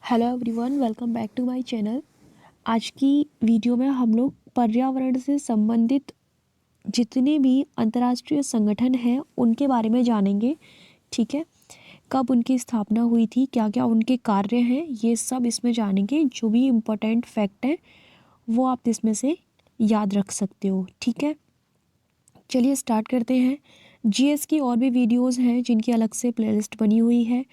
Hello everyone, welcome back to my channel. आज की video में हम लोग पर्यावरण से संबंधित जितने भी अंतर्राष्ट्रीय संगठन हैं उनके बारे में जानेंगे। ठीक है, कब उनकी स्थापना हुई थी, क्या क्या उनके कार्य हैं, ये सब इसमें जानेंगे। जो भी इम्पोर्टेंट फैक्ट है वो आप इसमें से याद रख सकते हो। ठीक है, चलिए स्टार्ट करते हैं। जीएस की और भी वीडियोज़ हैं जिनकी अलग से प्लेलिस्ट बनी हुई है,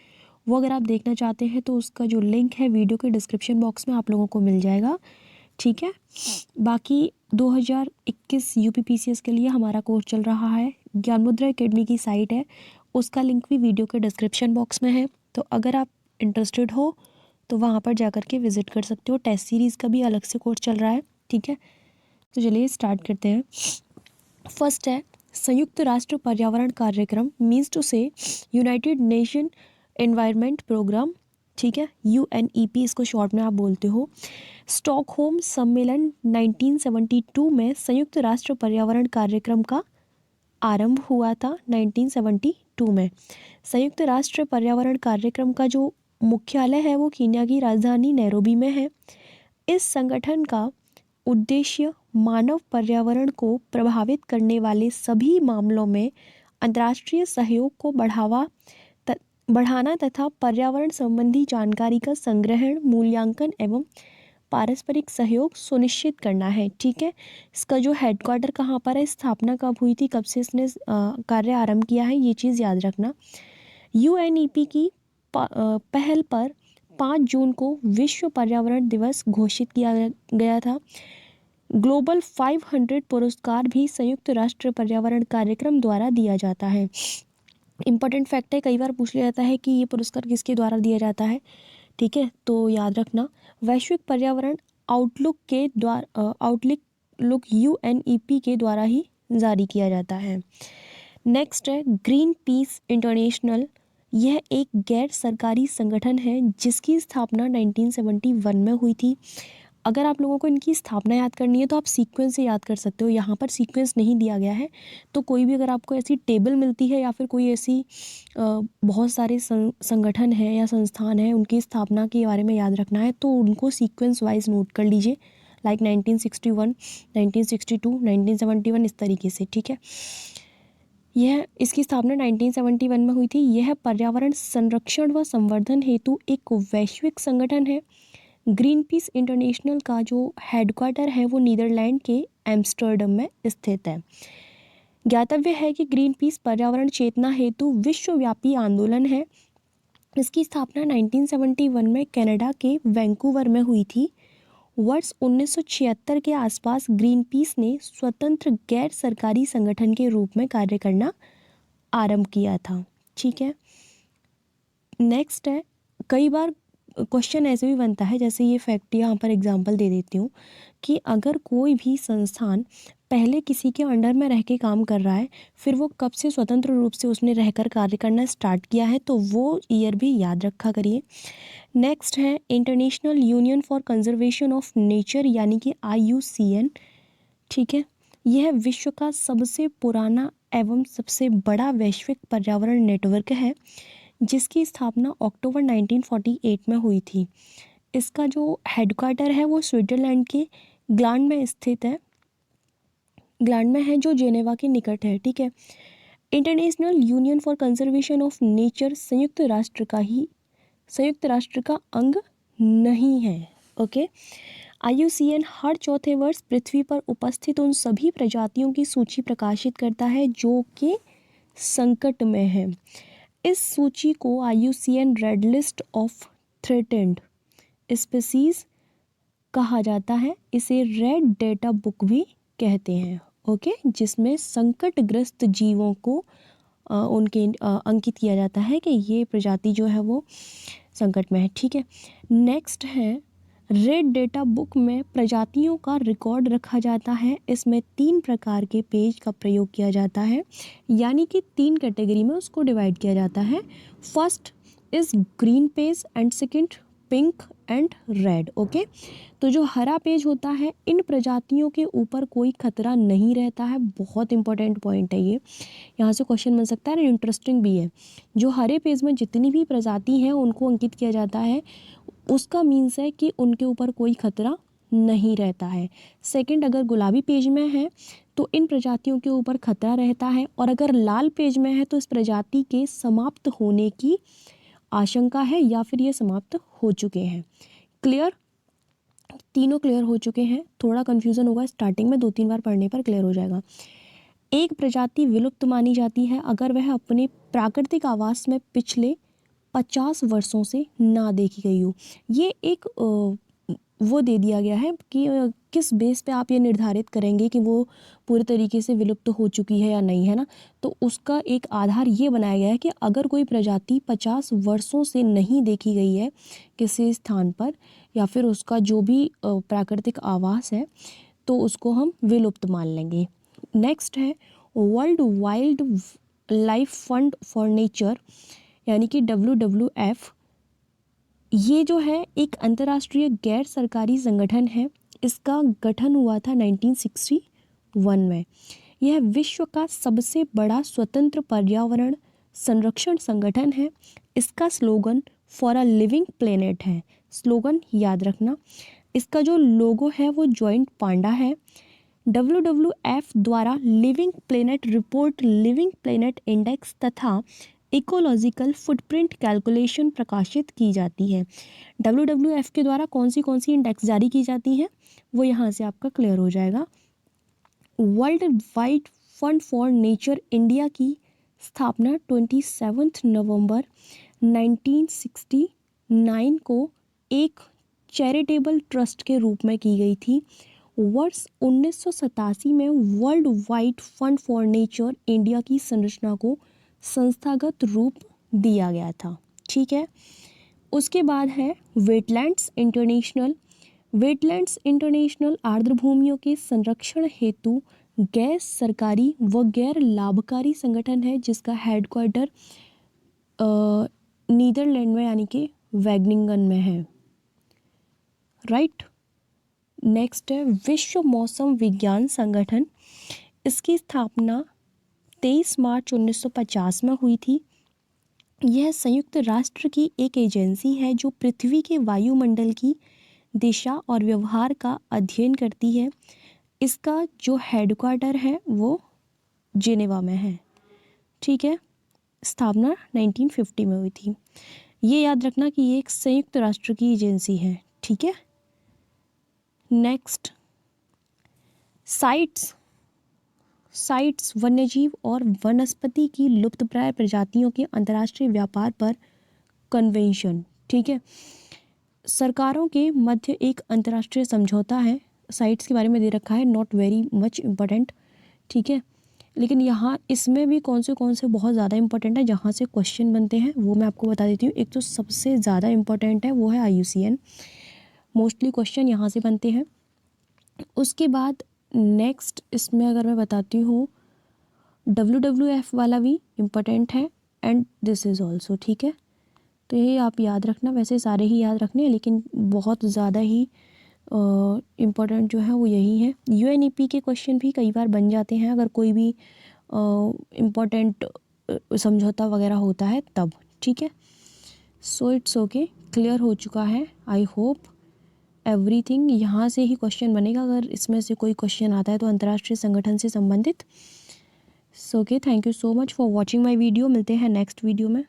वो अगर आप देखना चाहते हैं तो उसका जो लिंक है वीडियो के डिस्क्रिप्शन बॉक्स में आप लोगों को मिल जाएगा। ठीक है, बाकी 2021 यूपीपीसीएस के लिए हमारा कोर्स चल रहा है, ज्ञान मुद्रा एकेडमी की साइट है, उसका लिंक भी वीडियो के डिस्क्रिप्शन बॉक्स में है। तो अगर आप इंटरेस्टेड हो तो वहाँ पर जा कर के विज़िट कर सकते हो। टेस्ट सीरीज़ का भी अलग से कोर्स चल रहा है। ठीक है, तो चलिए स्टार्ट करते हैं। फर्स्ट है संयुक्त राष्ट्र पर्यावरण कार्यक्रम, मीन्स टू से यूनाइटेड नेशन एनवायरनमेंट प्रोग्राम। ठीक है, यूएनईपी इसको शॉर्ट में आप बोलते हो। स्टॉकहोम सम्मेलन 1972 में संयुक्त राष्ट्र पर्यावरण कार्यक्रम का आरंभ हुआ था। 1972 में संयुक्त राष्ट्र पर्यावरण कार्यक्रम का जो मुख्यालय है वो कीनिया की राजधानी नैरोबी में है। इस संगठन का उद्देश्य मानव पर्यावरण को प्रभावित करने वाले सभी मामलों में अंतर्राष्ट्रीय सहयोग को बढ़ाना तथा पर्यावरण संबंधी जानकारी का संग्रहण, मूल्यांकन एवं पारस्परिक सहयोग सुनिश्चित करना है। ठीक है, इसका जो हेडक्वार्टर कहाँ पर है, स्थापना कब हुई थी, कब से इसने कार्य आरंभ किया है, ये चीज़ याद रखना। यूएनईपी की पहल पर 5 जून को विश्व पर्यावरण दिवस घोषित किया गया था। ग्लोबल 500 पुरस्कार भी संयुक्त राष्ट्र पर्यावरण कार्यक्रम द्वारा दिया जाता है। इम्पोर्टेंट फैक्ट है, कई बार पूछ लिया जाता है कि ये पुरस्कार किसके द्वारा दिया जाता है। ठीक है, तो याद रखना वैश्विक पर्यावरण आउटलुक यूएनईपी के द्वारा ही जारी किया जाता है। नेक्स्ट है ग्रीन पीस इंटरनेशनल। यह एक गैर सरकारी संगठन है जिसकी स्थापना 1971 में हुई थी। अगर आप लोगों को इनकी स्थापना याद करनी है तो आप सीक्वेंस से याद कर सकते हो। यहाँ पर सीक्वेंस नहीं दिया गया है, तो कोई भी अगर आपको ऐसी टेबल मिलती है या फिर कोई ऐसी बहुत सारे संगठन हैं या संस्थान हैं, उनकी स्थापना के बारे में याद रखना है तो उनको सीक्वेंस वाइज नोट कर लीजिए, लाइक 1961, 1962, 1971, इस तरीके से। ठीक है, यह इसकी स्थापना 1971 में हुई थी। यह पर्यावरण संरक्षण व संवर्धन हेतु एक वैश्विक संगठन है। ग्रीन पीस इंटरनेशनल का जो हेडक्वार्टर है वो नीदरलैंड के एम्स्टर्डम में स्थित है। ज्ञातव्य है कि ग्रीन पीस पर्यावरण चेतना हेतु विश्वव्यापी आंदोलन है। इसकी स्थापना 1971 में कनाडा के वैंकूवर में हुई थी। वर्ष 1976 के आसपास ग्रीन पीस ने स्वतंत्र गैर सरकारी संगठन के रूप में कार्य करना आरंभ किया था। ठीक है, नेक्स्ट है, कई बार क्वेश्चन ऐसे भी बनता है, जैसे ये फैक्ट यहाँ पर एग्जांपल दे देती हूँ कि अगर कोई भी संस्थान पहले किसी के अंडर में रह के काम कर रहा है, फिर वो कब से स्वतंत्र रूप से उसने रहकर कार्य करना स्टार्ट किया है, तो वो ईयर भी याद रखा करिए। नेक्स्ट है international union for conservation of nature, यानी कि IUCN। ठीक है, यह विश्व का सबसे पुराना एवं सबसे बड़ा वैश्विक पर्यावरण नेटवर्क है जिसकी स्थापना अक्टूबर 1948 में हुई थी। इसका जो हेडक्वार्टर है वो स्विट्जरलैंड के ग्लांड में स्थित है, ग्लांड में है जो जेनेवा के निकट है। ठीक है, international union for conservation of nature संयुक्त राष्ट्र का अंग नहीं है। ओके, IUCN हर चौथे वर्ष पृथ्वी पर उपस्थित उन सभी प्रजातियों की सूची प्रकाशित करता है जो कि संकट में है। इस सूची को IUCN red list of threatened species कहा जाता है। इसे रेड डेटा बुक भी कहते हैं। ओके, जिसमें संकटग्रस्त जीवों को उनके अंकित किया जाता है कि ये प्रजाति जो है वो संकट में है। ठीक है, नेक्स्ट है रेड डेटा बुक में प्रजातियों का रिकॉर्ड रखा जाता है। इसमें 3 प्रकार के पेज का प्रयोग किया जाता है, यानी कि 3 कैटेगरी में उसको डिवाइड किया जाता है। First is green page and second pink and red. Okay, तो जो हरा पेज होता है, इन प्रजातियों के ऊपर कोई खतरा नहीं रहता है। बहुत इंपॉर्टेंट पॉइंट है ये, यहाँ से क्वेश्चन बन सकता है, इंटरेस्टिंग भी है। जो हरे पेज में जितनी भी प्रजाति हैं उनको अंकित किया जाता है, उसका मीन्स है कि उनके ऊपर कोई खतरा नहीं रहता है। सेकंड, अगर गुलाबी पेज में है तो इन प्रजातियों के ऊपर खतरा रहता है, और अगर लाल पेज में है तो इस प्रजाति के समाप्त होने की आशंका है या फिर ये समाप्त हो चुके हैं। क्लियर? तीनों क्लियर हो चुके हैं। थोड़ा कन्फ्यूज़न होगा स्टार्टिंग में, 2-3 बार पढ़ने पर क्लियर हो जाएगा। एक प्रजाति विलुप्त मानी जाती है अगर वह अपने प्राकृतिक आवास में पिछले 50 वर्षों से ना देखी गई हो। ये एक वो दे दिया गया है कि किस बेस पे आप ये निर्धारित करेंगे कि वो पूरे तरीके से विलुप्त हो चुकी है या नहीं, है ना। तो उसका एक आधार ये बनाया गया है कि अगर कोई प्रजाति 50 वर्षों से नहीं देखी गई है किसी स्थान पर, या फिर उसका जो भी प्राकृतिक आवास है, तो उसको हम विलुप्त मान लेंगे। नेक्स्ट है world wild life fund for nature, यानी कि WWF। ये जो है एक अंतर्राष्ट्रीय गैर सरकारी संगठन है। इसका गठन हुआ था 1961 में। यह विश्व का सबसे बड़ा स्वतंत्र पर्यावरण संरक्षण संगठन है। इसका slogan for a living planet है। स्लोगन याद रखना। इसका जो लोगो है वो जॉइंट पांडा है। WWF द्वारा living planet report, living planet index तथा इकोलॉजिकल फुटप्रिंट कैलकुलेशन प्रकाशित की जाती है। WWF के द्वारा कौन सी इंडेक्स जारी की जाती हैं वो यहाँ से आपका क्लियर हो जाएगा। World wide fund for nature India की स्थापना 27 नवंबर 1969 को एक चैरिटेबल ट्रस्ट के रूप में की गई थी। वर्ष 1987 में world wide fund for nature India की संरचना को संस्थागत रूप दिया गया था। ठीक है। उसके बाद है वेटलैंड्स इंटरनेशनल। वेटलैंड्स इंटरनेशनल आर्द्र भूमियों के संरक्षण हेतु गैर सरकारी व गैर लाभकारी संगठन है, जिसका हेडक्वार्टर नीदरलैंड में यानी कि वैगनिंगन में है। राइट। नेक्स्ट है विश्व मौसम विज्ञान संगठन। इसकी स्थापना 23 मार्च 1950 में हुई थी। यह संयुक्त राष्ट्र की एक एजेंसी है जो पृथ्वी के वायुमंडल की दिशा और व्यवहार का अध्ययन करती है। इसका जो हेडक्वार्टर है वो जिनेवा में है। ठीक है। स्थापना 1950 में हुई थी। ये याद रखना कि ये एक संयुक्त राष्ट्र की एजेंसी है। ठीक है। नेक्स्ट, साइट्स वन्यजीव और वनस्पति की लुप्तप्राय प्रजातियों के अंतर्राष्ट्रीय व्यापार पर कन्वेंशन। ठीक है। सरकारों के मध्य एक अंतर्राष्ट्रीय समझौता है। साइट्स के बारे में दे रखा है, नॉट वेरी मच इम्पोर्टेंट। ठीक है। लेकिन यहाँ इसमें भी कौन से बहुत ज़्यादा इम्पोर्टेंट है जहाँ से क्वेश्चन बनते हैं वो मैं आपको बता देती हूँ। एक तो सबसे ज़्यादा इम्पोर्टेंट है वो है IUCN। मोस्टली क्वेश्चन यहाँ से बनते हैं। उसके बाद नेक्स्ट इसमें अगर मैं बताती हूँ, WWF वाला भी इम्पोर्टेंट है एंड दिस इज़ ऑल्सो। ठीक है। तो ये आप याद रखना। वैसे सारे ही याद रखने हैं लेकिन बहुत ज़्यादा ही इम्पोर्टेंट जो है वो यही है। UNEP के क्वेश्चन भी कई बार बन जाते हैं अगर कोई भी इम्पोर्टेंट समझौता वगैरह होता है तब। ठीक है। सो इट्स ओके, क्लियर हो चुका है। I hope everything. यहाँ से ही क्वेश्चन बनेगा अगर इसमें से कोई क्वेश्चन आता है तो अंतर्राष्ट्रीय संगठन से संबंधित। So okay, thank you so much for watching my video. मिलते हैं नेक्स्ट वीडियो में।